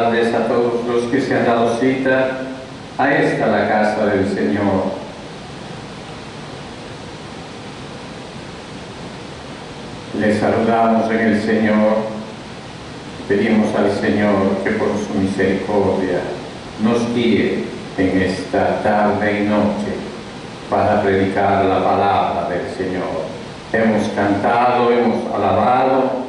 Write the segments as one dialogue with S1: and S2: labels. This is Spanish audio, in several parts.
S1: saludarles a todos los que se han dado cita a esta, la casa del Señor. Les saludamos en el Señor, pedimos al Señor que por su misericordia nos guíe en esta tarde y noche para predicar la palabra del Señor. Hemos cantado, hemos alabado,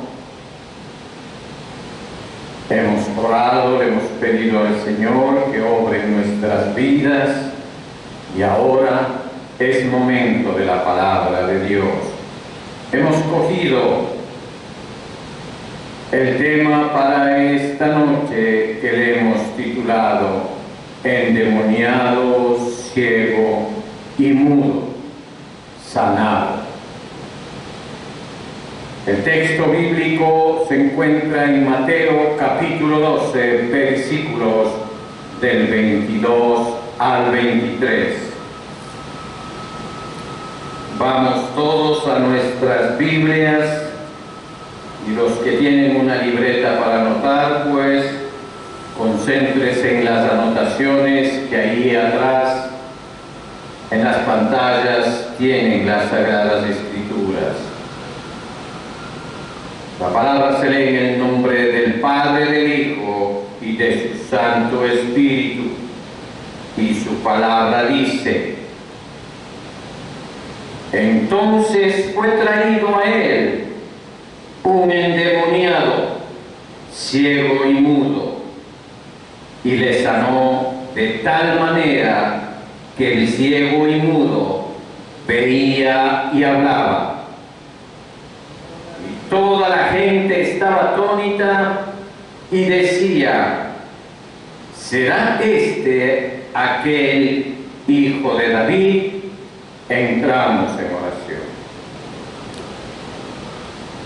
S1: hemos orado, hemos pedido al Señor que obre en nuestras vidas y ahora es momento de la palabra de Dios. Hemos cogido el tema para esta noche que le hemos titulado Endemoniado, ciego y mudo, sanado. El texto bíblico se encuentra en Mateo capítulo 12, versículos del 22 al 23. Vamos todos a nuestras Biblias y los que tienen una libreta para anotar, pues concéntrese en las anotaciones que ahí atrás en las pantallas tienen las Sagradas Escrituras. La palabra se lee en el nombre del Padre, del Hijo y de su Santo Espíritu. Y su palabra dice: entonces fue traído a él un endemoniado, ciego y mudo, y le sanó de tal manera que el ciego y mudo veía y hablaba. Y toda la gente estaba atónita y decía: ¿será este aquel hijo de David? Entramos en oración.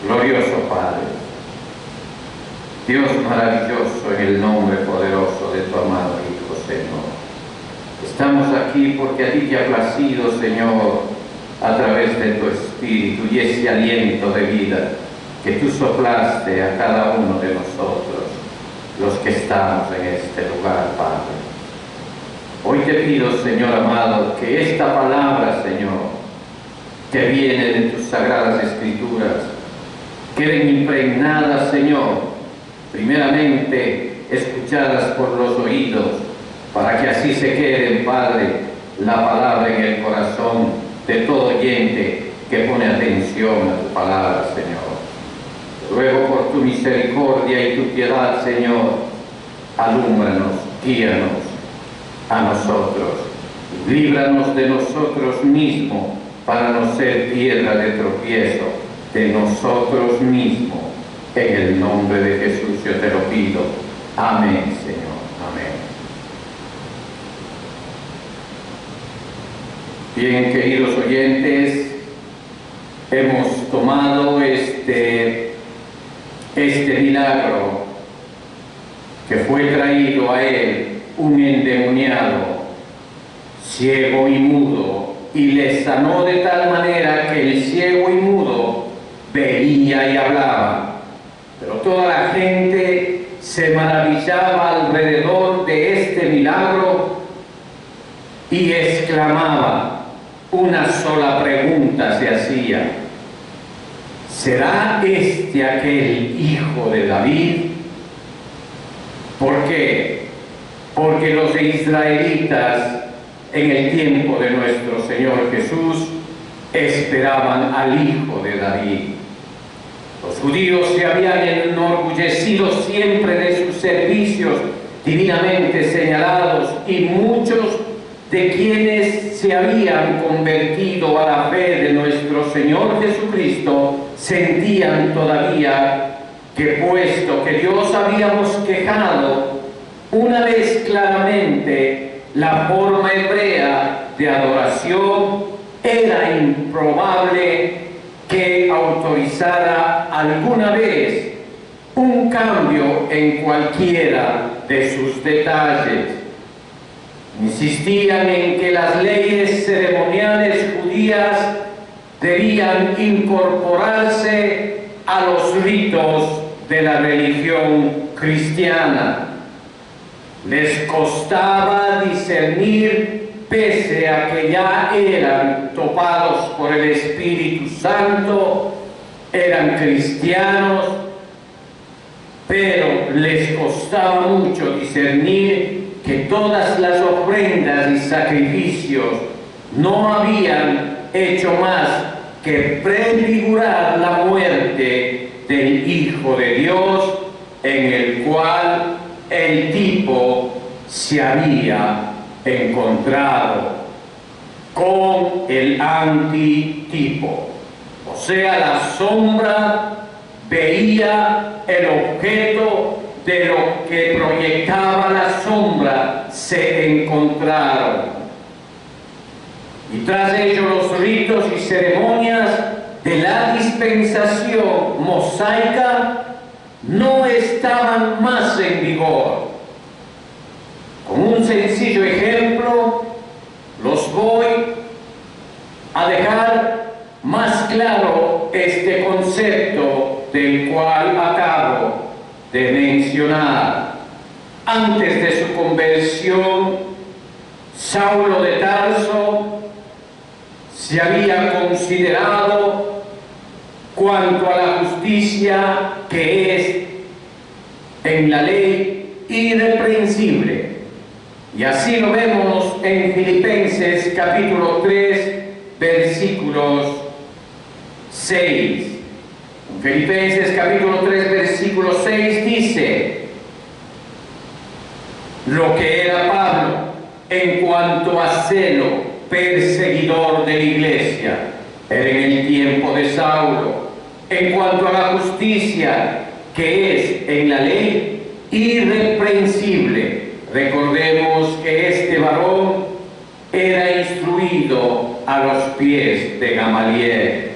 S1: Glorioso Padre, Dios maravilloso, en el nombre poderoso de tu amado Hijo, Señor. Estamos aquí porque a ti te ha placido, Señor, a través de tu Espíritu y ese aliento de vida que tú soplaste a cada uno de nosotros, los que estamos en este lugar, Padre. Hoy te pido, Señor amado, que esta palabra, Señor, que viene de tus Sagradas Escrituras, queden impregnadas, Señor, primeramente escuchadas por los oídos, para que así se quede, Padre, la palabra en el corazón de todo oyente que pone atención a tu palabra, Señor. Ruego por tu misericordia y tu piedad, Señor, alúmbranos, guíanos a nosotros, líbranos de nosotros mismos para no ser piedra de tropiezo de nosotros mismos. En el nombre de Jesús yo te lo pido. Amén, Señor. Amén. Bien, queridos oyentes, hemos tomado este milagro que fue traído a él un endemoniado, ciego y mudo, y le sanó de tal manera que el ciego y mudo veía y hablaba. Pero toda la gente se maravillaba alrededor de este milagro y exclamaba, una sola pregunta se hacía: ¿será este aquel hijo de David? ¿Por qué? Porque los israelitas en el tiempo de nuestro Señor Jesús esperaban al hijo de David. Los judíos se habían enorgullecido siempre de sus servicios divinamente señalados, y muchos de quienes se habían convertido a la fe de nuestro Señor Jesucristo sentían todavía que, puesto que Dios había bosquejado una vez claramente la forma hebrea de adoración, era improbable que autorizara alguna vez un cambio en cualquiera de sus detalles. Insistían en que las leyes ceremoniales judías debían incorporarse a los ritos de la religión cristiana, Les costaba discernir, pese a que ya eran topados por el Espíritu Santo, eran cristianos, pero les costaba mucho discernir que todas las ofrendas y sacrificios no habían hecho más que prefigurar la muerte del Hijo de Dios, en el cual el tipo se había encontrado con el antitipo. O sea, la sombra veía el objeto de lo que proyectaba la sombra, se encontraron. Y tras ello los ritos y ceremonias de la dispensación mosaica no estaban más en vigor. Con un sencillo ejemplo, los voy a dejar más claro este concepto del cual acabo de mencionar. Antes de su conversión, Saulo de Tarso se había considerado, cuanto a la justicia que es en la ley, irreprensible. Y así lo vemos en Filipenses capítulo 3, versículos 6. En Filipenses capítulo 3, versículo 6 dice: lo que era Pablo en cuanto a celo, perseguidor de la iglesia, era en el tiempo de Saulo; en cuanto a la justicia que es en la ley, irreprensible. Recordemos que este varón era instruido a los pies de Gamaliel,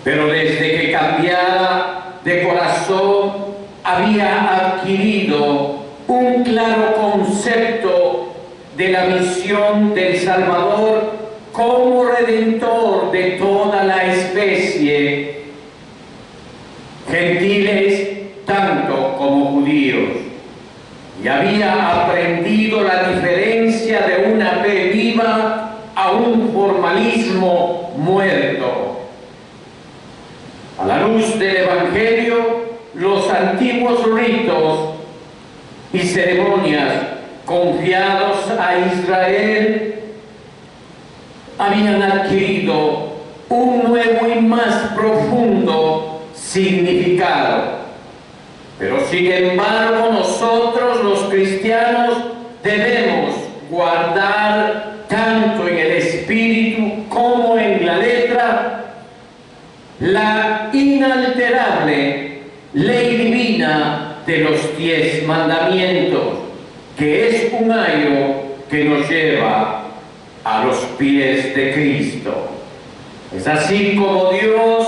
S1: pero desde que cambiara de corazón había adquirido un claro concepto de la misión del Salvador como redentor de toda la especie, gentiles tanto como judíos, y había aprendido la diferencia de una fe viva a un formalismo muerto. A la luz del Evangelio, los antiguos ritos y ceremonias confiados a Israel habían adquirido un nuevo y más profundo significado. Pero sin embargo, nosotros los cristianos debemos guardar tanto en el espíritu como en la letra la inalterable ley divina de los 10 mandamientos, que es un ayo que nos lleva a los pies de Cristo. Es así como Dios,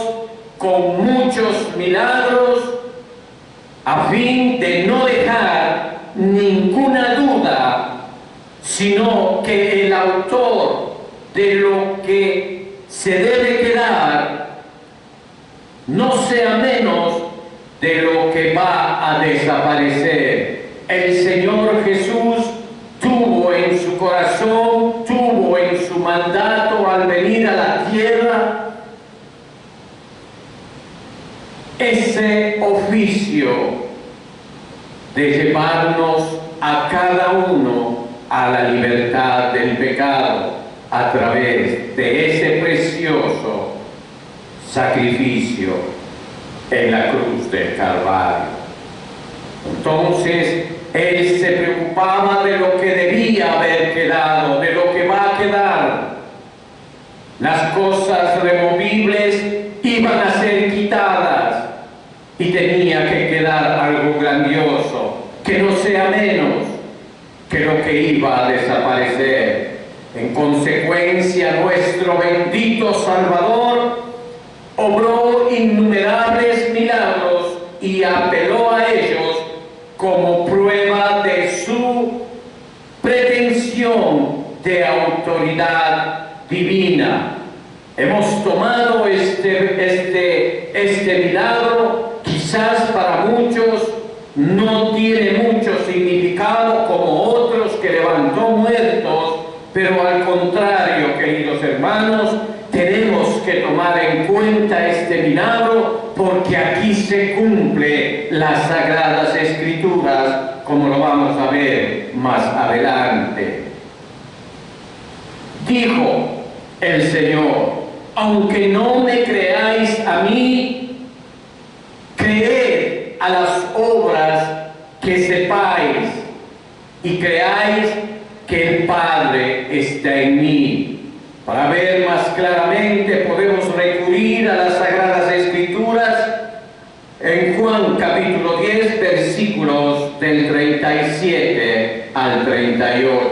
S1: con muchos milagros, a fin de no dejar ninguna duda, sino que el autor de lo que se debe quedar no sea menos de lo que va a desaparecer. El Señor Jesús tuvo en su corazón, tuvo en su mandato al venir a la tierra ese oficio de llevarnos a cada uno a la libertad del pecado a través de ese precioso sacrificio en la cruz del Calvario. Entonces, Él se preocupaba de lo que debía haber quedado, de lo que va a quedar. Las cosas removibles iban a ser quitadas y tenía que quedar algo grandioso, que no sea menos que lo que iba a desaparecer. En consecuencia, nuestro bendito Salvador obró innumerables milagros y apeló a ellos como prueba de su pretensión de autoridad divina. Hemos tomado este milagro, quizás para muchos no tiene mucho significado como pero al contrario, queridos hermanos, tenemos que tomar en cuenta este milagro porque aquí se cumple las Sagradas Escrituras, como lo vamos a ver más adelante. Dijo el Señor: aunque no me creáis a mí, creed a las obras que sepáis y creáis que el Padre está en mí. Para ver más claramente podemos recurrir a las Sagradas Escrituras en Juan capítulo 10, versículos del 37 al 38.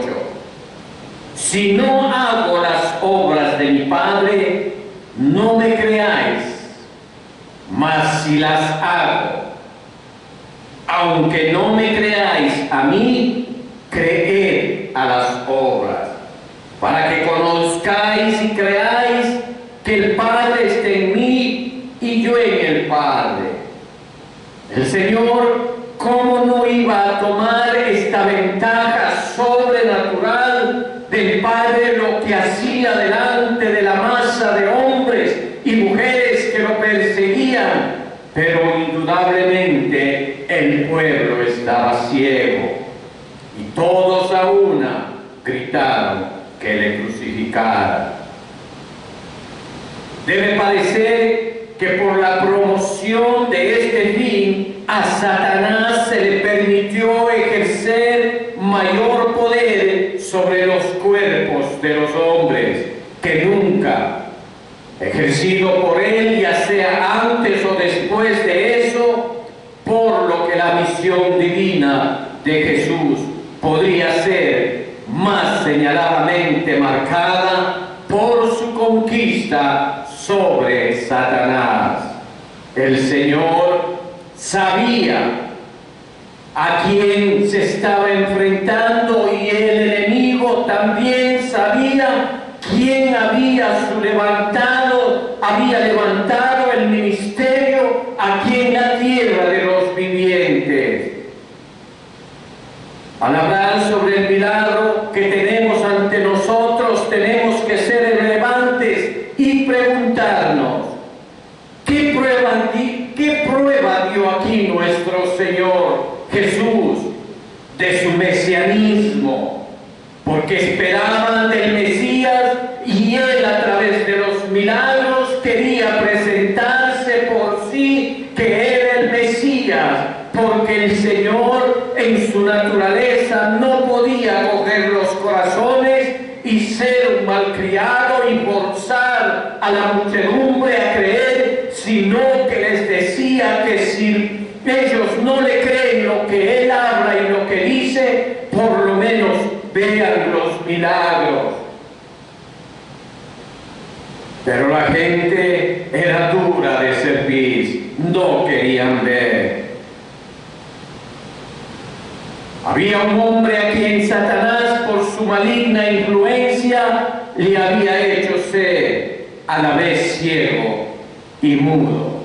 S1: Si no hago las obras de mi Padre, no me creáis, mas si las hago, aunque no me creáis a mí, creed a las obras, para que conozcáis y creáis que el Padre está en mí y yo en el Padre. El Señor, ¿cómo no iba a tomar esta ventaja sobrenatural del Padre, lo que hacía delante de la masa de hombres y mujeres que lo perseguían? Pero indudablemente el pueblo estaba ciego y todos a una gritaron que le crucificaran. Debe parecer que por la promoción de este fin a Satanás se le permitió ejercer mayor poder sobre los cuerpos de los hombres que nunca ejercido por él, ya sea antes o después de eso, por lo que la misión divina de Jesús podría ser más señaladamente marcada por su conquista sobre Satanás. El Señor sabía a quién se estaba enfrentando y el enemigo también sabía quién había levantado el ministerio aquí en la tierra de los vivientes. Al hablar sobre el milagro que tenemos ante nosotros, tenemos que ser relevantes y preguntarnos: ¿qué prueba dio aquí nuestro Señor Jesús de su mesianismo? Porque esperaban del Mesías y Él, a través de los milagros, quería presentarse por sí que era el Mesías, porque el Señor en su naturaleza no podía coger los corazones y ser un malcriado y forzar a la muchedumbre a creer, sino que les decía que si ellos no le creen lo que Él habla y lo que dice, por lo menos vean los milagros. Pero la gente era dura de cerviz, no querían ver. Había un hombre a quien Satanás, por su maligna influencia, le había hecho ser a la vez ciego y mudo.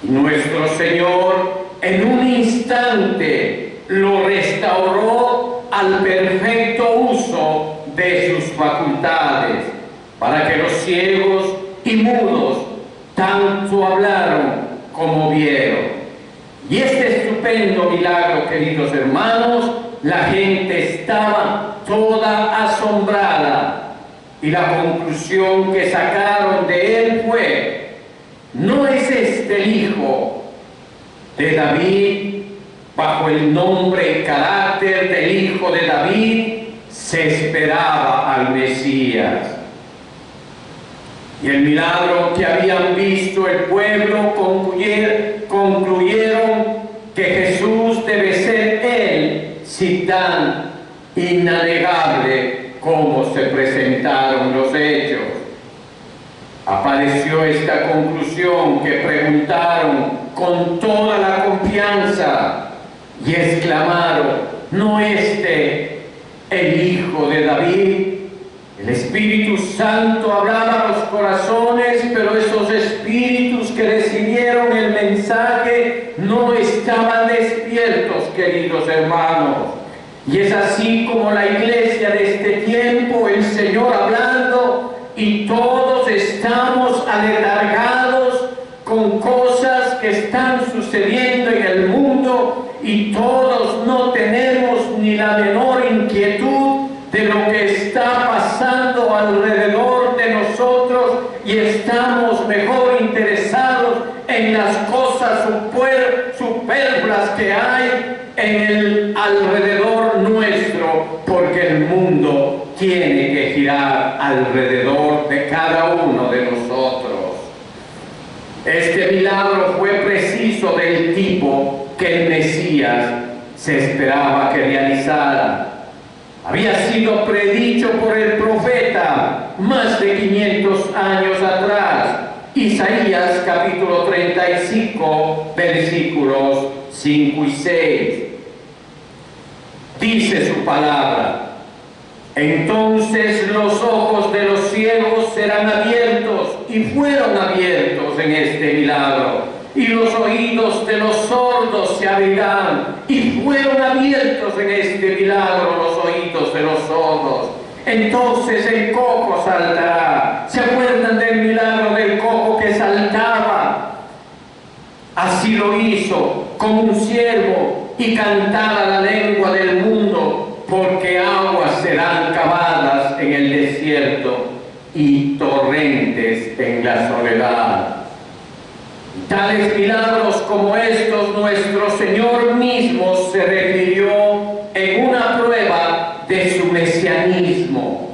S1: Y nuestro Señor en un instante lo restauró al perfecto uso de sus facultades, para que los ciegos y mudos tanto hablaron como vieron. Y este estupendo milagro, queridos hermanos, la gente estaba toda asombrada, y la conclusión que sacaron de él fue: ¿no es este el hijo de David? Bajo el nombre y carácter del hijo de David se esperaba al Mesías. Y el milagro que habían visto el pueblo concluyeron que Jesús debe ser Él, si tan innegable como se presentaron los hechos. Apareció esta conclusión que preguntaron con toda la confianza y exclamaron: ¿no este el hijo de David? El Espíritu Santo hablaba a los corazones, pero esos espíritus que recibieron el mensaje no estaban despiertos, queridos hermanos. Y es así como la iglesia de este tiempo, el Señor hablando, y todos estamos aletargados con cosas que están sucediendo en el mundo, y todos no tenemos ni la menor inquietud de lo que está pasando alrededor de nosotros, y estamos mejor interesados en las cosas superfluas que hay en el alrededor nuestro, porque el mundo tiene que girar alrededor de cada uno de nosotros. Este milagro fue preciso del tipo que el Mesías se esperaba que realizara. Había sido predicho por el profeta más de 500 años atrás. Isaías capítulo 35, versículos 5 y 6. Dice su palabra: entonces los ojos de los ciegos serán abiertos, y fueron abiertos en este milagro, y los oídos de los sordos se abrirán, y fueron abiertos en este milagro los oídos de los sordos. Entonces el cojo saltará. ¿Se acuerdan del milagro del cojo que saltaba? Así lo hizo como un siervo, y cantaba la lengua del mundo, porque aguas serán cavadas en el desierto y torrentes en la soledad. Y tales milagros como estos, nuestro Señor mismo se refirió en una prueba de su mesianismo,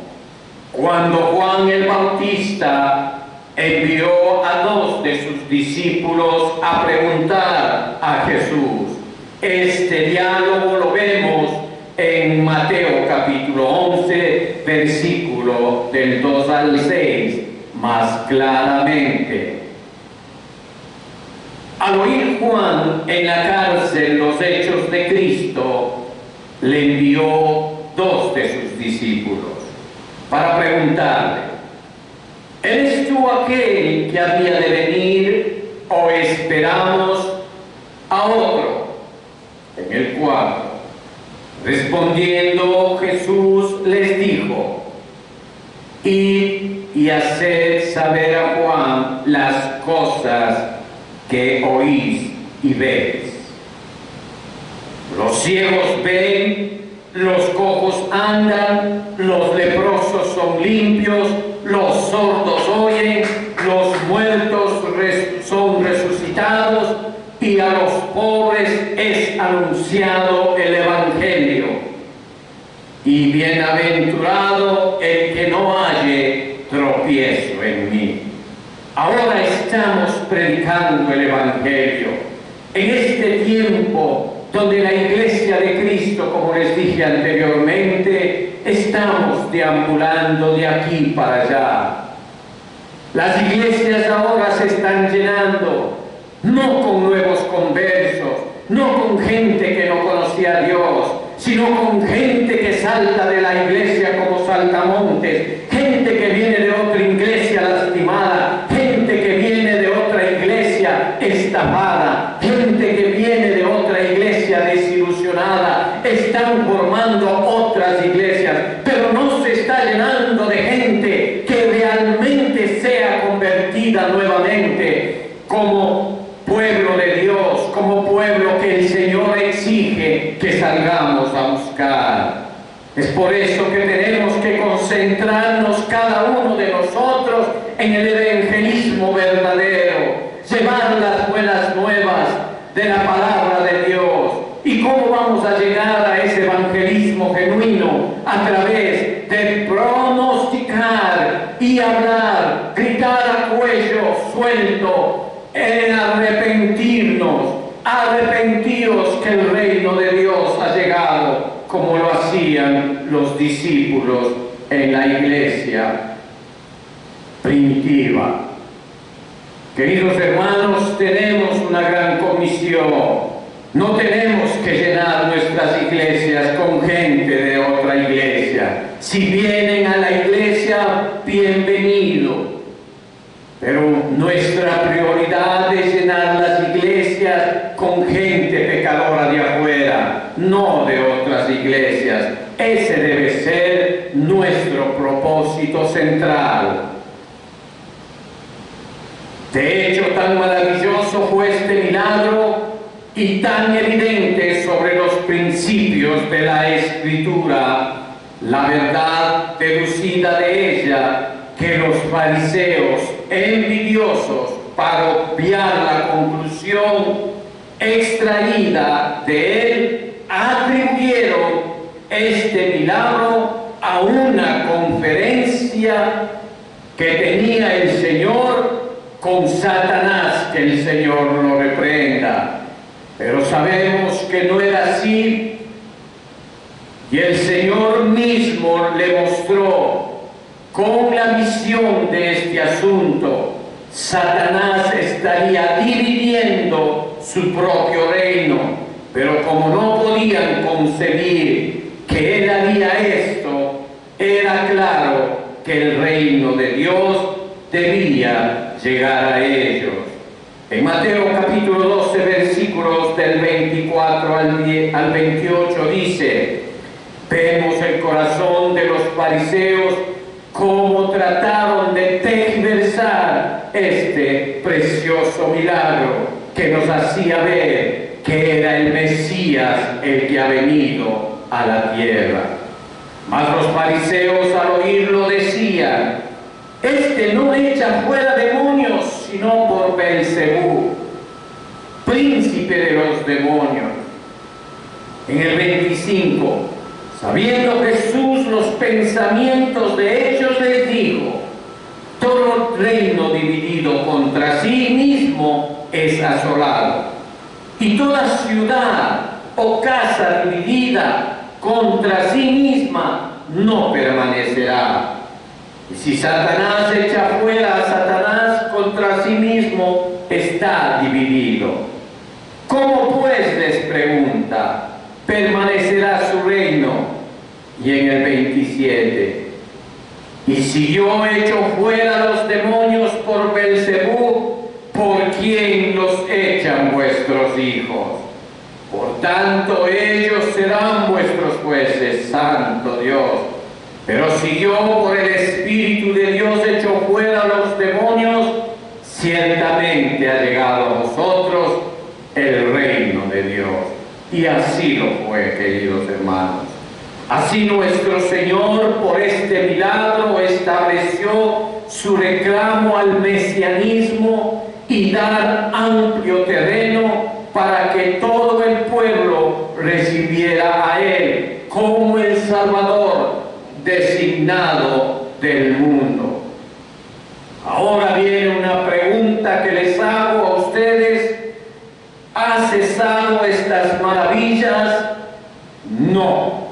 S1: cuando Juan el Bautista envió a 2 de sus discípulos a preguntar a Jesús. Este diálogo lo vemos en Mateo capítulo 11, versículo del 2 al 6, más claramente. Al oír Juan en la cárcel los hechos de Cristo, le envió 2 de sus discípulos para preguntarle: ¿eres tú aquel que había de venir, o esperamos a otro? En el 4, respondiendo Jesús les dijo: id y haced saber a Juan las cosas que oís y veis. Los ciegos ven, los cojos andan, los leprosos son limpios, los sordos oyen, los muertos son resucitados, y a los pobres es anunciado el Evangelio. Y bienaventurado el que no halle tropiezo en mí. Ahora estamos predicando el Evangelio. En este tiempo donde la Iglesia de Cristo, como les dije anteriormente, estamos deambulando de aquí para allá. Las iglesias ahora se están llenando, no con nuevos conversos, no con gente que no conocía a Dios, sino con gente que salta de la iglesia como saltamontes, gente que viene de otra iglesia lastimada, gente que viene de otra iglesia estafada, gente que viene de otra iglesia desilusionada. Están formando otras iglesias, pero no se está llenando de gente que realmente sea convertida nuevamente como pueblo de Dios, como pueblo que el Señor exige que salgamos a buscar. Es por eso que tenemos que concentrarnos cada uno de nosotros en el evangelismo verdadero, llevar las buenas nuevas de la palabra de Dios. ¿Y cómo vamos a llegar a ese evangelismo genuino? A través de pronosticar y hablar, gritar a cuello suelto, en arrepentiros que el reino de Dios ha llegado, como lo hacían los discípulos en la iglesia primitiva. Queridos hermanos, tenemos una gran comisión. No tenemos que llenar nuestras iglesias con gente de otra iglesia. Si vienen a la iglesia, bienvenido. Pero nuestra prioridad es llenar las iglesias con gente pecadora de afuera, no de otra otras iglesias. Ese debe ser nuestro propósito central. De hecho, tan maravilloso fue este milagro y tan evidente sobre los principios de la Escritura, la verdad deducida de ella, que los fariseos, envidiosos, para obviar la conclusión extraída de él, atribuyeron este milagro a una conferencia que tenía el Señor con Satanás, que el Señor lo reprenda. Pero sabemos que no era así, y el Señor mismo le mostró con la visión de este asunto. Satanás estaría dividiendo su propio reino, pero como no podían concebir que él haría esto, era claro que el reino de Dios debía llegar a ellos. En Mateo capítulo 12, versículos del 24 al 28 dice: vemos el corazón de los fariseos, cómo trataron de tergiversar este precioso milagro que nos hacía ver que era el Mesías el que ha venido a la tierra. Mas los fariseos al oírlo decían: este no echa fuera demonios, sino por Beelzebú, príncipe de los demonios. En el 25, sabiendo Jesús los pensamientos de ellos, les dijo: todo reino dividido contra sí mismo es asolado, y toda ciudad o casa dividida contra sí misma no permanecerá. Y si Satanás echa fuera a Satanás, contra sí mismo está dividido. ¿Cómo pues, les pregunta, permanecerá su reino? Y en el 27, y si yo echo fuera los demonios por Beelzebú, ¿por quién los echan vuestros hijos? Por tanto, ellos serán vuestros jueces, santo Dios. Pero si yo por el Espíritu de Dios echo fuera los demonios, ciertamente ha llegado a vosotros el reino de Dios. Y así lo fue, queridos hermanos. Así nuestro Señor, por este milagro, estableció su reclamo al mesianismo y dar amplio terreno para que todo el pueblo recibiera a Él como el Salvador designado del mundo. Ahora viene una pregunta que les hago a ustedes: ¿ha cesado estas maravillas? No.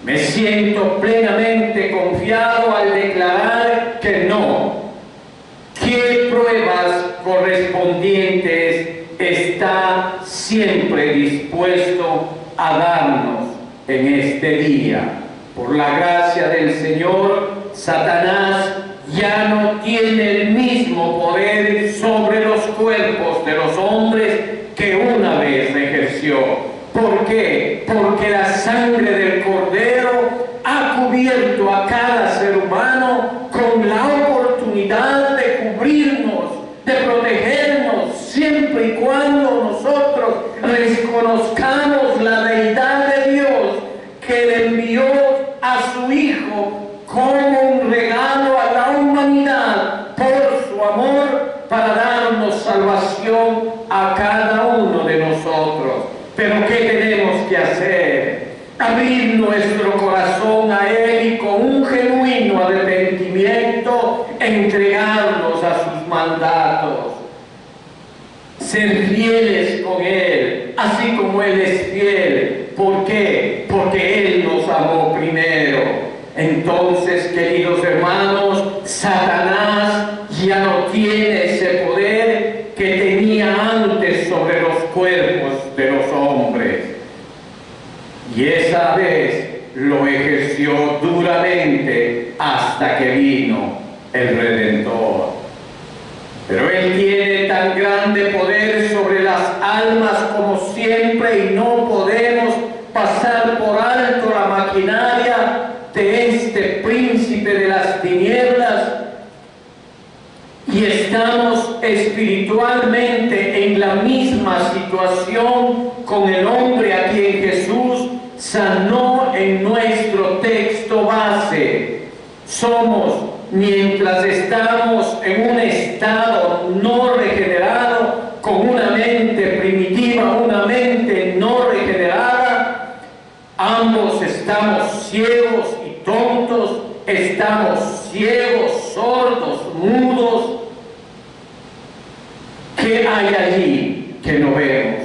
S1: Me siento plenamente confiado al declarar que no. ¿Qué pruebas correspondientes está siempre dispuesto a darnos en este día? Por la gracia del Señor, Satanás ya no tiene el mismo poder sobre los cuerpos de los hombres que una vez ejerció. ¿Por qué? Porque la sangre del Cordero ha cubierto a cada ser humano con la oportunidad de cubrirnos, de protegernos, siempre y cuando nosotros reconozcamos la deidad de Dios, que le envió a su Hijo como un regalo a la humanidad por su amor, para darnos salvación a cada uno de nosotros. Pero ¿qué tenemos que hacer? Abrir nuestro corazón a Él y con un genuino arrepentimiento entregarnos a sus mandatos. Ser fieles con Él, así como Él es fiel. ¿Por qué? Porque Él nos amó primero. Entonces, queridos hermanos, Satanás ya no tiene ese poder que tenía antes sobre los cuerpos de los hombres. Y esa vez lo ejerció duramente hasta que vino el Redentor. Pero Él tiene tan grande poder sobre las almas como siempre, y no podemos pasar por alto las tinieblas y estamos espiritualmente en la misma situación con el hombre a quien Jesús sanó en nuestro texto base. Somos, mientras estamos en un estado no regenerado, con una mente primitiva, una mente no regenerada, ambos estamos ciegos y tontos, estamos ciegos, sordos, mudos. ¿Qué hay allí que no vemos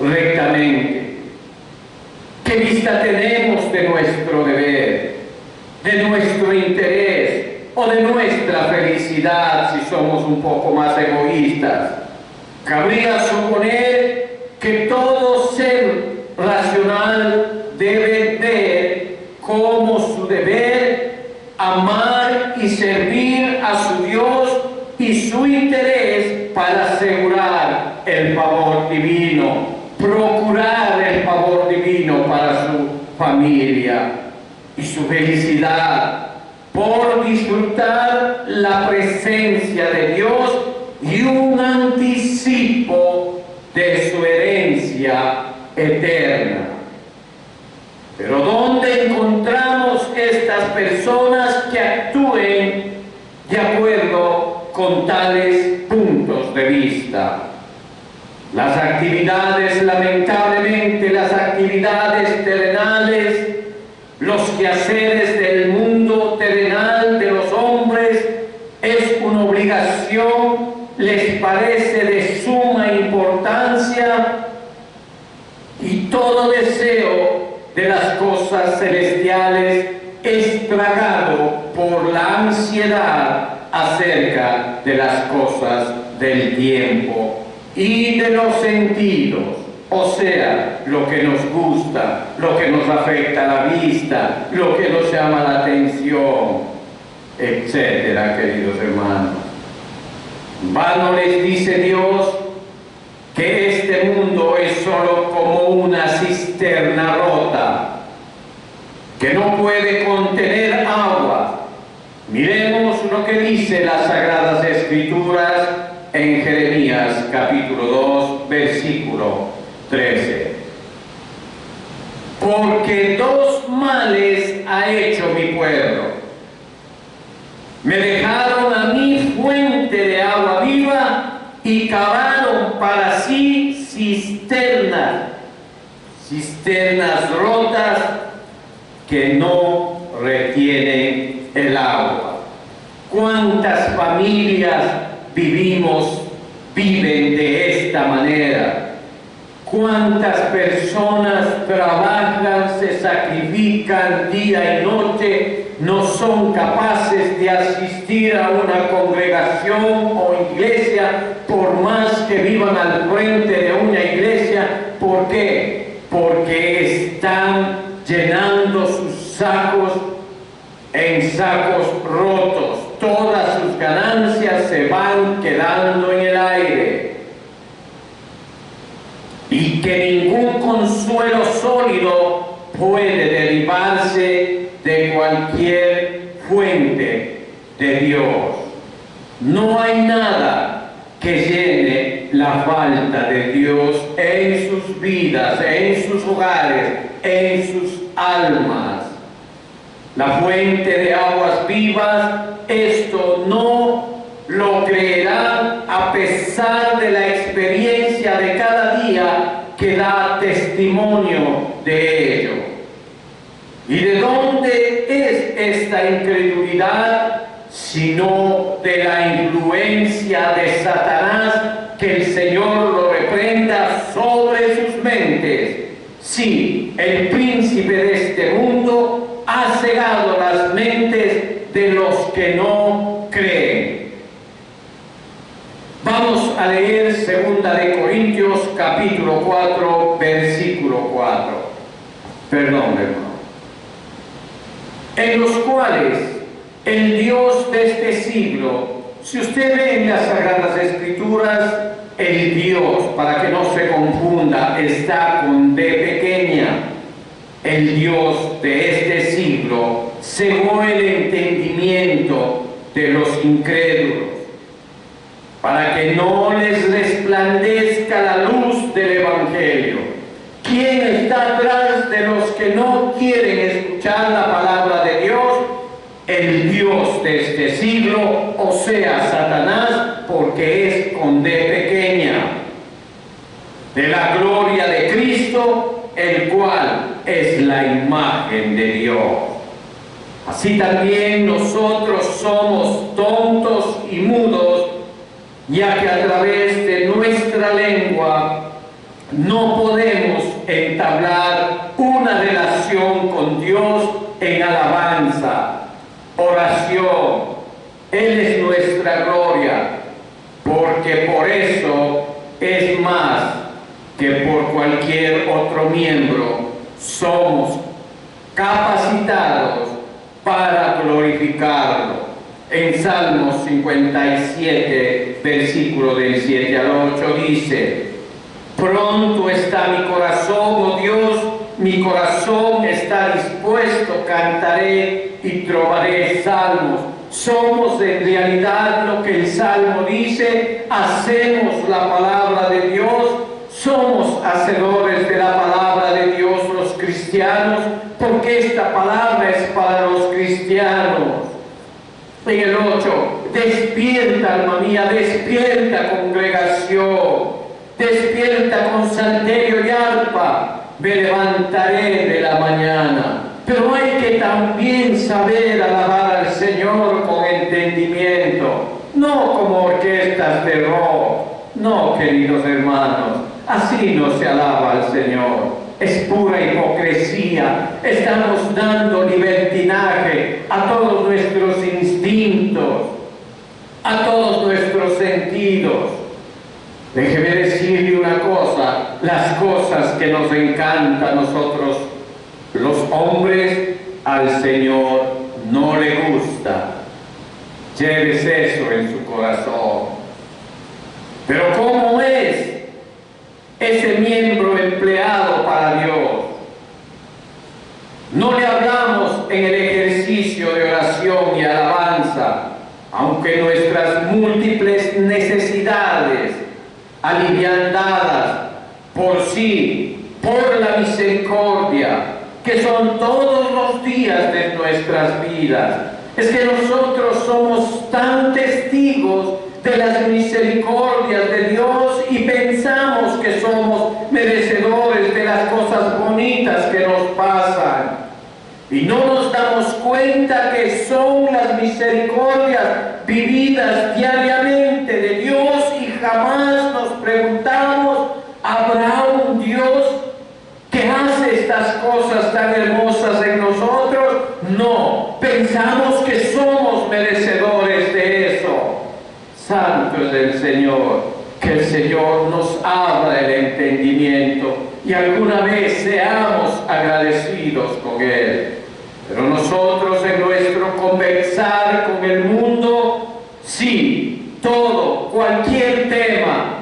S1: rectamente? ¿Qué vista tenemos de nuestro deber, de nuestro interés o de nuestra felicidad si somos un poco más egoístas? Cabría suponer que todo ser racional debe ver como su deber amar y servir a su Dios y su interés para asegurar el favor divino, procurar el favor divino para su familia y su felicidad, por disfrutar la presencia de Dios y un anticipo de su herencia eterna. Pero ¿dónde encontramos estas personas que actúen de acuerdo con tales puntos de vista? Las actividades, lamentablemente, las actividades terrenales, los quehaceres del mundo terrenal de los hombres, es una obligación, les parece de suma importancia, y todo deseo de las cosas celestiales es tragado por la ansiedad acerca de las cosas del tiempo y de los sentidos, o sea, lo que nos gusta, lo que nos afecta a la vista, lo que nos llama la atención, etcétera, queridos hermanos. Vano les dice Dios que este mundo es solo como una cisterna rota, que no puede contener agua. Miremos lo que dice las Sagradas Escrituras en Jeremías capítulo 2, versículo 13. Porque dos males ha hecho mi pueblo. Me dejaron a mí fuente de agua viva y cavaron para sí cisternas rotas que no retienen el agua. ¿Cuántas familias viven de esta manera? ¿Cuántas personas trabajan, se sacrifican día y noche, no son capaces de asistir a una congregación o iglesia, por más que vivan al frente de una iglesia? ¿Por qué? Porque están llenando sus sacos en sacos rotos. Todas sus ganancias se van quedando en el aire. Y que ningún consuelo sólido puede derivarse de cualquier fuente de Dios. No hay nada que llene la falta de Dios en sus vidas, en sus hogares, en sus almas. La fuente de aguas vivas, esto no lo creerán a pesar de la experiencia de cada día que da testimonio de ello. ¿Y de dónde es esta incredulidad? Sino de la influencia de Satanás, que el Señor lo reprenda sobre sus mentes. Sí, el príncipe de este mundo ha cegado las mentes de los que no creen. Vamos a leer 2 de Corintios capítulo 4, versículo 4. Perdón, hermano. En los cuales el Dios de este siglo, si usted ve en las Sagradas Escrituras, el Dios, para que no se confunda, está con D pequeña. El Dios de este siglo cegó el entendimiento de los incrédulos, para que no les resplandezca la luz del Evangelio. ¿Quién está atrás de los que no quieren escuchar la palabra de Dios? El Dios de este siglo, o sea, Satanás, porque es con D pequeña, de la gloria de Cristo, el cual es la imagen de Dios. Así también nosotros somos tontos y mudos, ya que a través de nuestra lengua no podemos entablar una relación con Dios en alabanza, oración. Él es nuestra gloria, porque por eso es más que por cualquier otro miembro somos capacitados para glorificarlo. En Salmos 57, versículo del 7 al 8 dice: pronto está mi corazón, oh Dios, mi corazón está dispuesto, cantaré y trovaré salmos. Somos en realidad lo que el Salmo dice, hacemos la palabra de Dios, somos hacedores de la palabra de Dios los cristianos, porque esta palabra es para los cristianos. En el 8, despierta alma mía, despierta congregación, despierta con salterio y arpa, me levantaré de la mañana. Pero hay que también saber alabar al Señor con entendimiento, no como orquestas de rock. No, queridos hermanos, así no se alaba al Señor. Es pura hipocresía. Estamos dando libertinaje a todos nuestros instintos, a todos nuestros sentidos. Déjeme decirle una cosa: las cosas que nos encantan a nosotros, los hombres, al Señor no le gusta. Llévese eso en su corazón. Pero ¿cómo es ese miembro empleado para Dios? No le hablamos en el ejercicio de oración y alabanza, aunque nuestras múltiples necesidades alivianadas por sí, por la misericordia, que son todos los días de nuestras vidas. Es que nosotros somos tan testigos de las misericordias de Dios y pensamos que somos merecedores de las cosas bonitas que nos pasan. Y no nos damos cuenta que son las misericordias vividas diariamente de Dios, y jamás nos preguntamos: ¿habrá un Dios que hace estas cosas tan hermosas en nosotros? No, pensamos que somos merecedores de eso. Santo es el Señor, que el Señor nos abra el entendimiento y alguna vez seamos agradecidos con Él. Pero nosotros, en nuestro conversar con el mundo, sí, todo, cualquier tema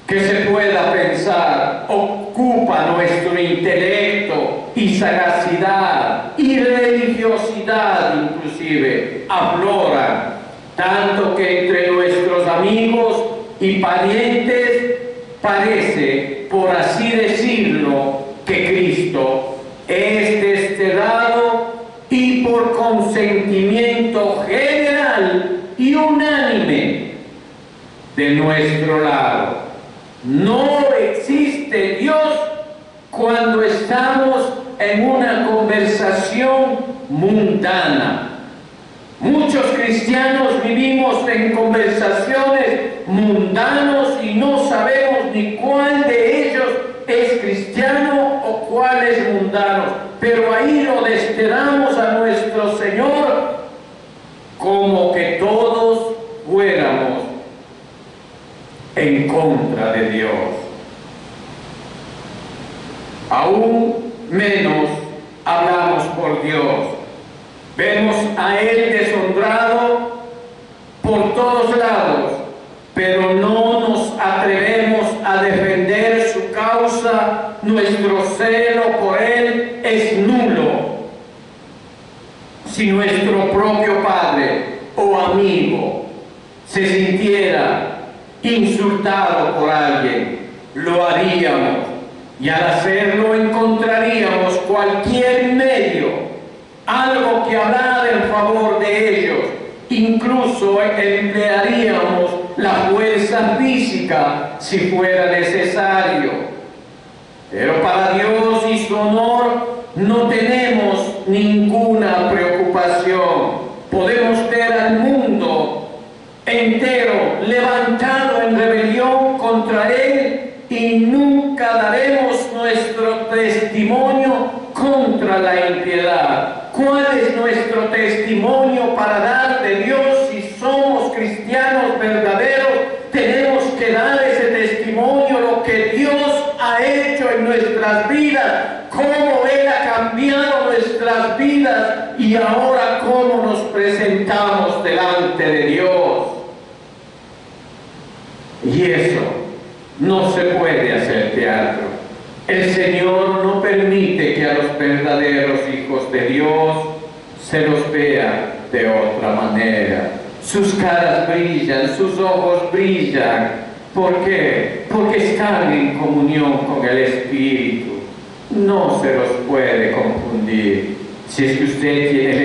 S1: que se pueda pensar ocupa nuestro intelecto y sagacidad y religiosidad, inclusive afloran, tanto que entre nuestros amigos y parientes parece, por así decirlo, que Cristo es desterrado, y por consentimiento general y unánime de nuestro lado. No existe Dios cuando estamos en una conversación mundana. Muchos cristianos vivimos en conversaciones mundanos y no sabemos ni cuál de ellos es cristiano o cuál es mundano. Pero ahí lo desterramos a nuestro Señor como que todos fuéramos en contra de Dios. Aún menos hablamos por Dios. Vemos a Él deshonrado por todos lados, pero no nos atrevemos a defender su causa. Nuestro celo por Él es nulo. si nuestro propio padre o amigo se sintiera insultado por alguien, lo haríamos, y al hacerlo encontraríamos cualquier medio, algo que hablara en favor de ellos. Incluso emplearíamos la fuerza física si fuera necesario. Pero para Dios y su honor no tenemos ninguna preocupación. Podemos ver al mundo entero levantado en rebelión contra Él y nunca daremos nuestro testimonio contra la impiedad. ¿Cuál es nuestro testimonio para dar de Dios si somos cristianos verdaderos? Tenemos que dar ese testimonio, lo que Dios ha hecho en nuestras vidas, cómo Él ha cambiado nuestras vidas y ahora cómo nos presentamos delante de Dios. Y eso no se puede hacer teatro. El Señor no permite que a los verdaderos hijos de Dios se los vea de otra manera. Sus caras brillan, sus ojos brillan. ¿Por qué? Porque están en comunión con el Espíritu. No se los puede confundir. Si es que usted tiene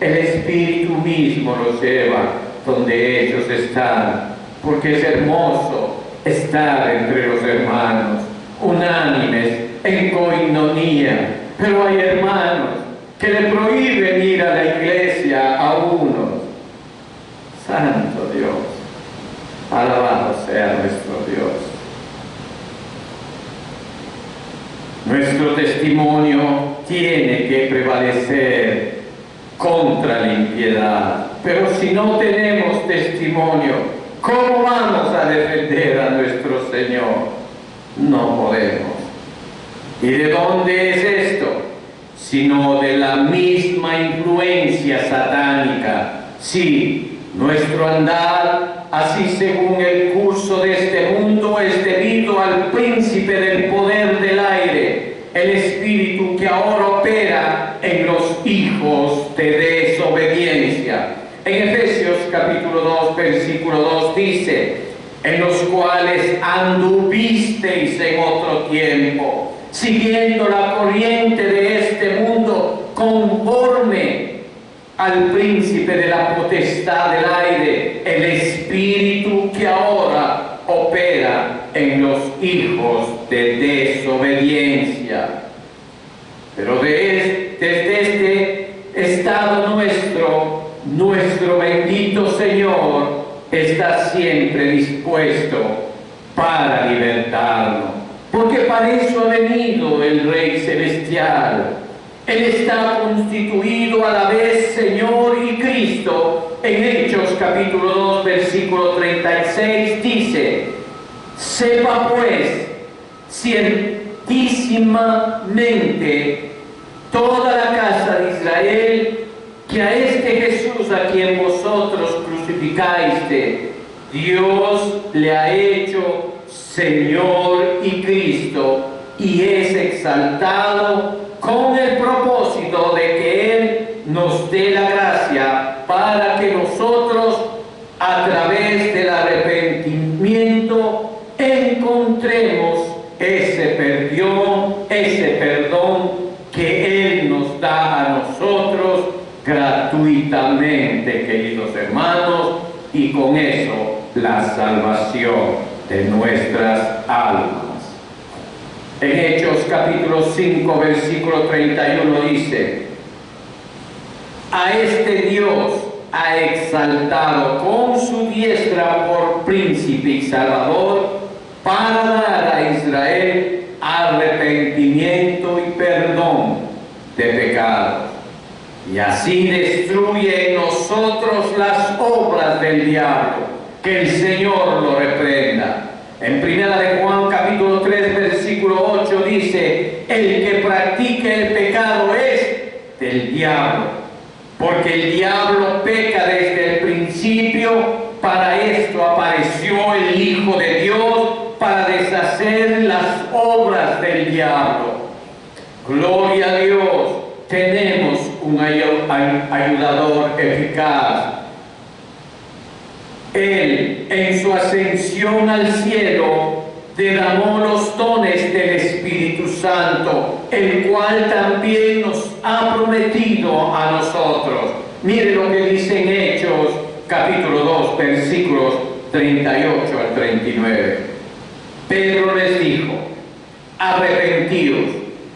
S1: el Espíritu mismo los lleva donde ellos están. Porque es hermoso estar entre los hermanos, unánimes, en coinonía. Pero hay hermanos que le prohíben ir a la iglesia a unos. Santo Dios, alabado sea nuestro Dios. Nuestro testimonio tiene que prevalecer contra la impiedad. Pero si no tenemos testimonio, ¿cómo vamos a defender a nuestro Señor? No podemos. ¿Y de dónde es esto? Sino de la misma influencia satánica. Sí, nuestro andar, así según el curso de este mundo, es debido al príncipe del poder del aire, el espíritu que ahora opera en los hijos de desobediencia. En Efesios capítulo 2, versículo 2 dice: en los cuales anduvisteis en otro tiempo, siguiendo la corriente de este mundo, conforme al príncipe de la potestad del aire, el espíritu que ahora opera en los hijos de desobediencia. Pero desde este estado nuestro bendito Señor está siempre dispuesto para libertarnos, porque para eso ha venido el Rey Celestial. Él está constituido a la vez Señor y Cristo. En Hechos capítulo 2, versículo 36 dice: sepa pues ciertísimamente toda la casa de Israel que a este Jesús a quien vosotros crucificaste, Dios le ha hecho Señor y Cristo, y es exaltado con el propósito de que Él nos dé la gracia para que nosotros, a través del arrepentimiento, encontremos ese perdón que Él nos da a nosotros gratuitamente, queridos hermanos, y con eso la salvación de nuestras almas. En Hechos capítulo 5, versículo 31 dice: a este Dios ha exaltado con su diestra por príncipe y salvador, para dar a Israel arrepentimiento y perdón de pecados, y así destruye en nosotros las obras del diablo. Que el Señor lo reprenda. En primera de Juan capítulo 3, versículo 8 dice: el que practique el pecado es del diablo, porque el diablo peca desde el principio. Para esto apareció el Hijo de Dios, para deshacer las obras del diablo. Gloria a Dios, tenemos un ayudador eficaz. Él, en su ascensión al cielo, derramó los dones del Espíritu Santo, el cual también nos ha prometido a nosotros. Mire lo que dice en Hechos, capítulo 2, versículos 38 al 39. Pedro les dijo: arrepentíos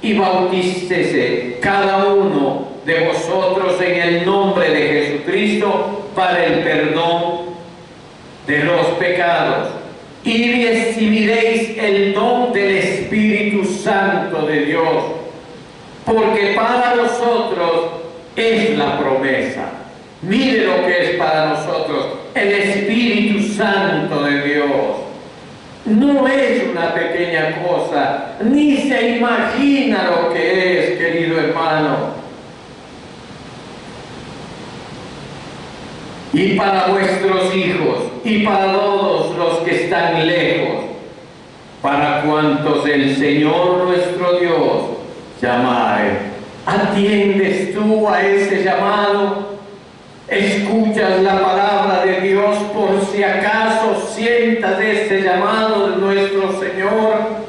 S1: y bautícese cada uno de vosotros en el nombre de Jesucristo para el perdón de los pecados, y recibiréis el don del Espíritu Santo de Dios, porque para vosotros es la promesa. Mire lo que es para nosotros el Espíritu Santo de Dios. No es una pequeña cosa, ni se imagina lo que es, querido hermano. Y para vuestros hijos, y para todos los que están lejos, para cuantos el Señor nuestro Dios llamare. ¿Atiendes tú a ese llamado? ¿Escuchas la palabra de Dios por si acaso sientas ese llamado de nuestro Señor?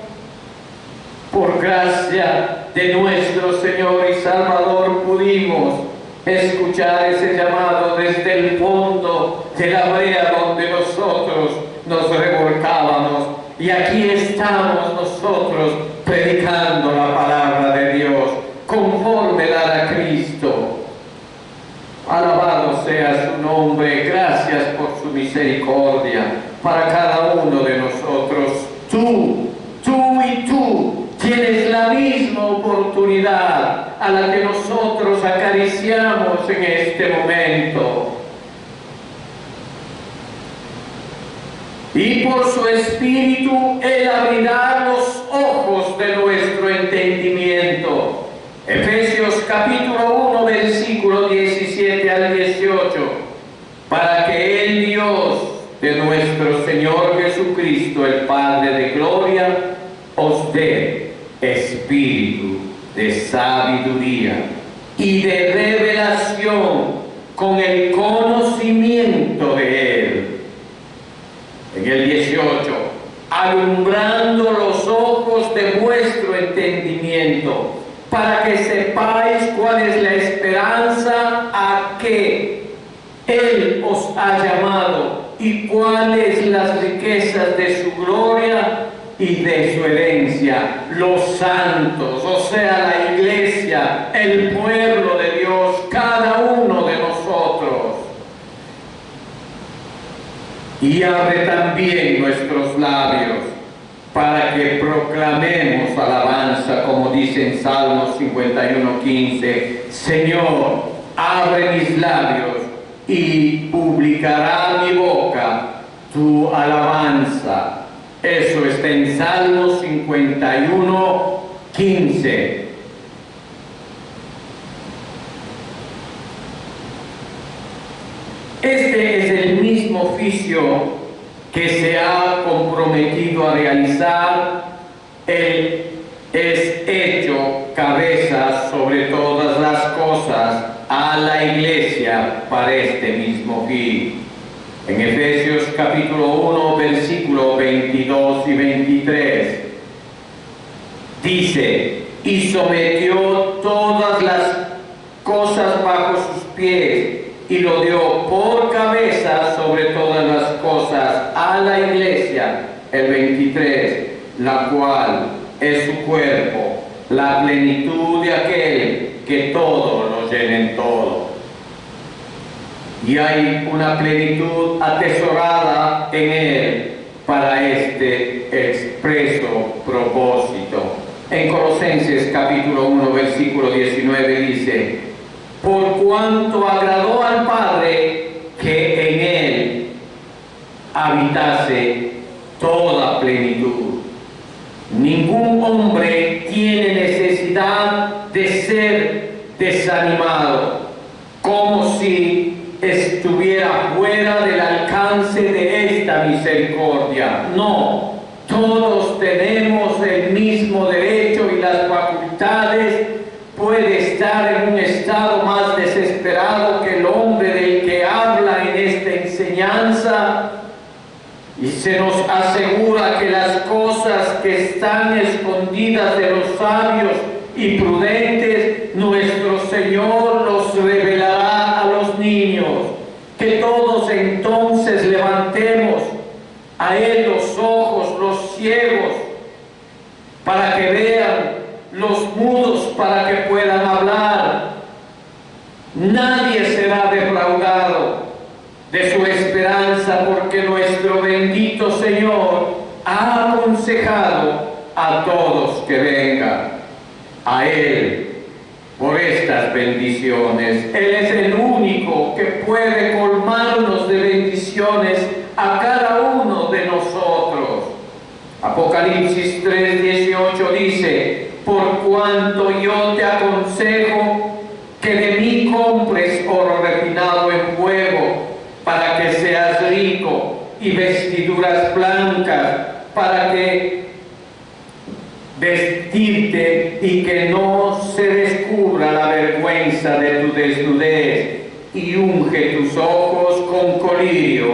S1: Por gracia de nuestro Señor y Salvador pudimos escuchar ese llamado desde el fondo de la brea donde nosotros nos revolcábamos, y aquí estamos nosotros predicando la palabra de Dios conforme la da Cristo. Alabado sea su nombre. Gracias por su misericordia para cada uno de nosotros. Tú y tú tienes la misma oportunidad a la que nosotros acariciamos en este momento. Y por su Espíritu Él abrirá los ojos de nuestro entendimiento. Efesios capítulo 1, versículo 17 al 18. Para que el Dios de nuestro Señor Jesucristo, el Padre de gloria, os dé espíritu de sabiduría y de revelación con el conocimiento de Él. En el 18, alumbrando los ojos de vuestro entendimiento, para que sepáis cuál es la esperanza a que Él os ha llamado y cuáles las riquezas de su gloria y de su herencia, los santos, o sea, la iglesia, el pueblo de Dios, cada uno de nosotros. Y abre también nuestros labios para que proclamemos alabanza, como dice en Salmos 51:15. Señor, abre mis labios y publicará mi boca tu alabanza. Eso está en Salmos 51:15. Este es el mismo oficio que se ha comprometido a realizar. Él es hecho cabeza sobre todas las cosas a la iglesia para este mismo fin. En Efesios capítulo 1, versículo 22 y 23, dice: y sometió todas las cosas bajo sus pies, y lo dio por cabeza sobre todas las cosas a la iglesia, el 23, la cual es su cuerpo, la plenitud de aquel que todo lo llena en todo. Y hay una plenitud atesorada en Él para este expreso propósito. En Colosenses capítulo 1, versículo 19 dice: por cuanto agradó al Padre que en Él habitase toda plenitud. Ningún hombre tiene necesidad de ser desanimado, como si estuviera fuera del alcance de esta misericordia. No, todos tenemos el mismo derecho y las facultades. Puede estar en un estado más se nos asegura que las cosas que están escondidas de los sabios y prudentes, nuestro Señor los revelará a los niños. Que todos entonces levantemos a Él los ojos, los ciegos, para que vean, los mudos para que puedan hablar. Nadie será defraudado de su esperanza, porque nuestro bendito Señor ha aconsejado a todos que vengan a Él por estas bendiciones. Él es el único que puede colmarnos de bendiciones a cada uno de nosotros. Apocalipsis 3:18 dice: por cuanto yo te aconsejo que de mí compres oro refinado en fuego, para que seas rico, y vestiduras blancas, para que vestirte y que no se descubra la vergüenza de tu desnudez, y unge tus ojos con colirio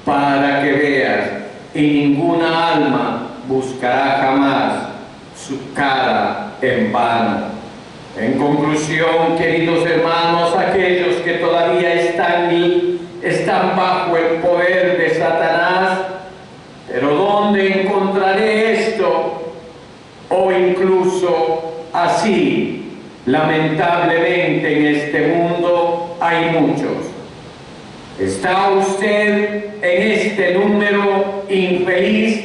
S1: para que veas, y ninguna alma buscará jamás su cara en vano. En conclusión, queridos hermanos, aquellos que todavía están bajo el poder de Satanás, pero ¿dónde encontraré esto? O incluso así, lamentablemente en este mundo hay muchos. ¿Está usted en este número infeliz?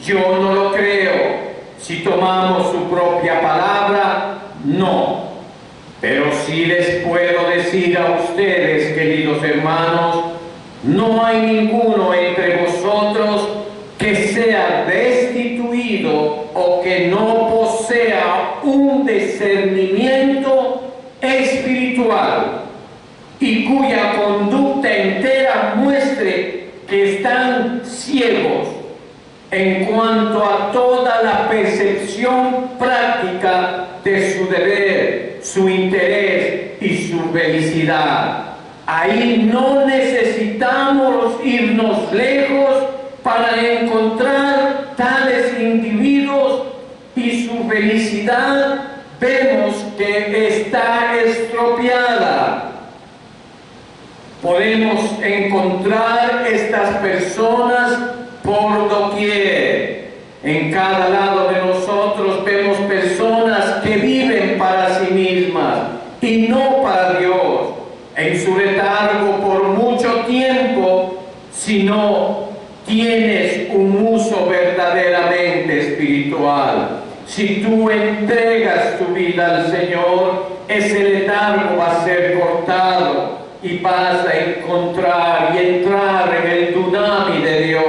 S1: Yo no lo creo. Si tomamos su propia palabra, no. Pero sí les puedo decir a ustedes, queridos hermanos, no hay ninguno entre vosotros que sea destituido o que no posea un discernimiento espiritual y cuya conducta entera muestre que están ciegos en cuanto a toda la percepción práctica de su deber, su interés y su felicidad. Ahí no necesitamos irnos lejos para encontrar tales individuos, y su felicidad vemos que está estropeada. Podemos encontrar estas personas por doquier. En cada lado de nosotros vemos personas que viven para sí mismas y no para Dios, en su letargo por mucho tiempo, si no tienes un uso verdaderamente espiritual. Si tú entregas tu vida al Señor, ese letargo va a ser cortado y vas a encontrar y entrar en el dunami de Dios.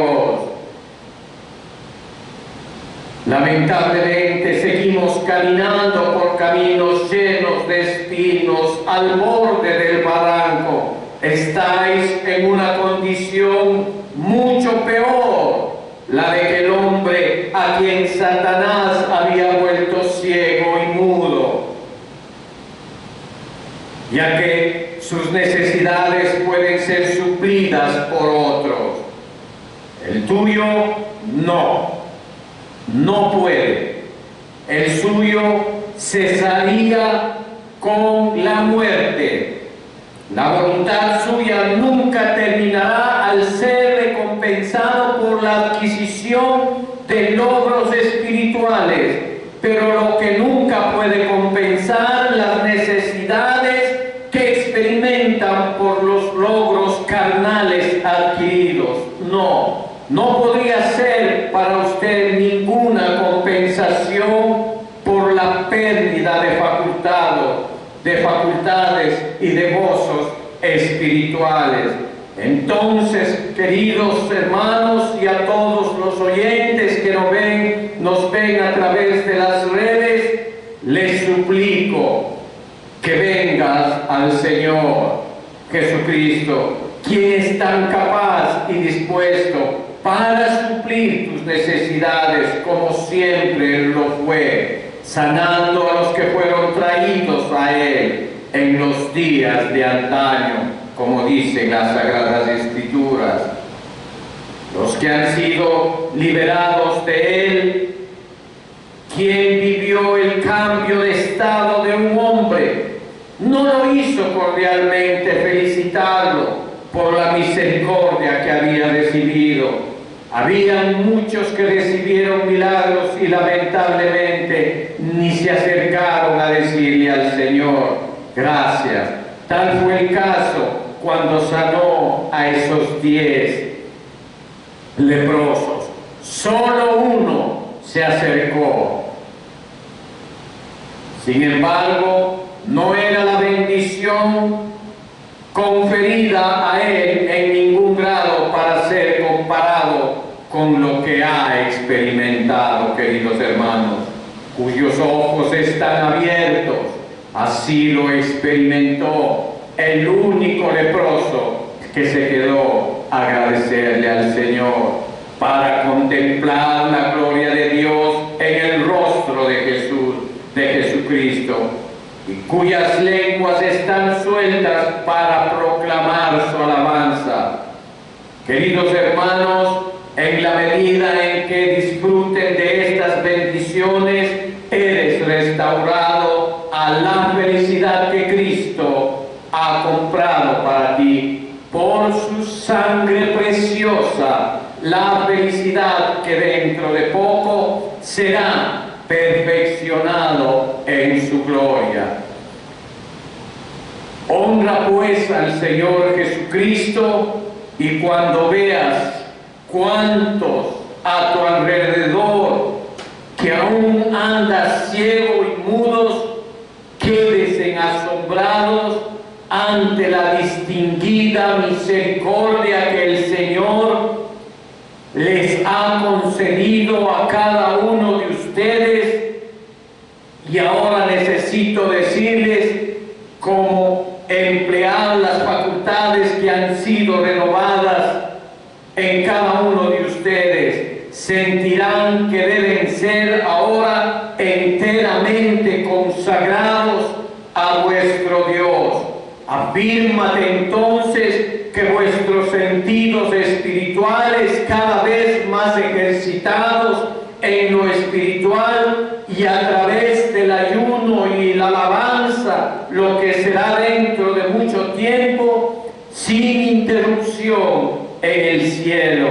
S1: Lamentablemente seguimos caminando por caminos llenos de espinos al borde del barranco. Estáis en una condición mucho peor, la de que el hombre a quien Satanás había vuelto ciego y mudo, ya que sus necesidades pueden ser suplidas por otros. El tuyo no puede. El suyo cesaría con la muerte. La voluntad suya nunca terminará al ser recompensado por la adquisición de logros espirituales, pero lo que nunca puede compensar las necesidades que experimentan por los logros carnales adquiridos. No podría ser para usted ninguna compensación por la pérdida de facultades y de gozos espirituales. Entonces, queridos hermanos, y a todos los oyentes que nos ven a través de las redes, les suplico que vengas al Señor Jesucristo, quien es tan capaz y dispuesto para suplir tus necesidades como siempre lo fue, sanando a los que fueron traídos a Él en los días de antaño, como dicen las Sagradas Escrituras. los que han sido liberados de él, quien vivió el cambio de estado de un hombre, no lo hizo cordialmente felicitarlo por la misericordia que había recibido. Habían muchos que recibieron milagros y lamentablemente ni se acercaron a decirle al Señor gracias. Tal fue el caso cuando sanó a esos 10 leprosos. Solo uno se acercó. Sin embargo, no era la bendición conferida a él en ningún grado para ser comparado con lo que ha experimentado, queridos hermanos, cuyos ojos están abiertos. Así lo experimentó el único leproso que se quedó a agradecerle al Señor para contemplar la gloria de Dios en el rostro de Jesús, de Jesucristo, y cuyas lenguas están sueltas para proclamar su alabanza. Queridos hermanos, en la medida en que disfruten de estas bendiciones, eres restaurado a la felicidad que Cristo ha comprado para ti por su sangre preciosa, la felicidad que dentro de poco será perfeccionado en su gloria. Honra pues al Señor Jesucristo, y cuando veas cuántos a tu alrededor que aún andas ciego y mudos, quedes asombrados ante la distinguida misericordia que el Señor les ha concedido a cada uno de ustedes. Y ahora necesito decirles cómo emplear las facultades que han sido renovadas en cada uno de ustedes. Sentirán que deben ser ahora enteramente consagrados a vuestro Dios. Afírmate entonces que vuestros sentidos espirituales, cada vez más ejercitados en lo espiritual y a través del ayuno y la alabanza, lo que será dentro de mucho tiempo, sin interrupción en el cielo,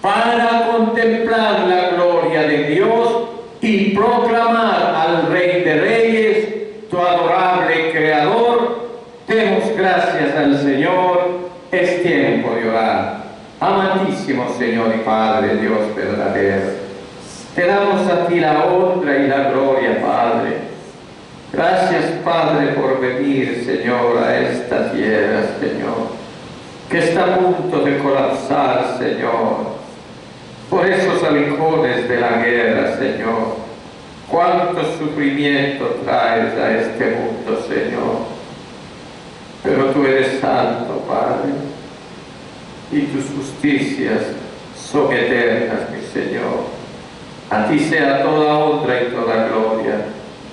S1: para contemplar la gloria de Dios y proclamar al Rey de Reyes, tu adorable Creador. Demos gracias al Señor, es tiempo de orar. Amantísimo Señor y Padre, Dios verdadero, te damos a ti la honra y la gloria, Padre. Gracias, Padre, por venir, Señor, a esta tierra, Señor, que está a punto de colapsar, Señor, por esos halcones de la guerra, Señor. Cuánto sufrimiento traes a este mundo, Señor. Pero tú eres santo, Padre, y tus justicias son eternas, mi Señor. A ti sea toda honra y toda gloria.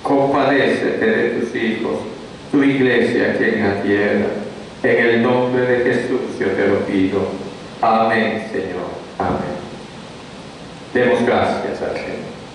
S1: Compadécete de tus hijos, tu iglesia aquí en la tierra. En el nombre de Jesús yo te lo pido. Amén, Señor. Amén. Demos gracias al Señor.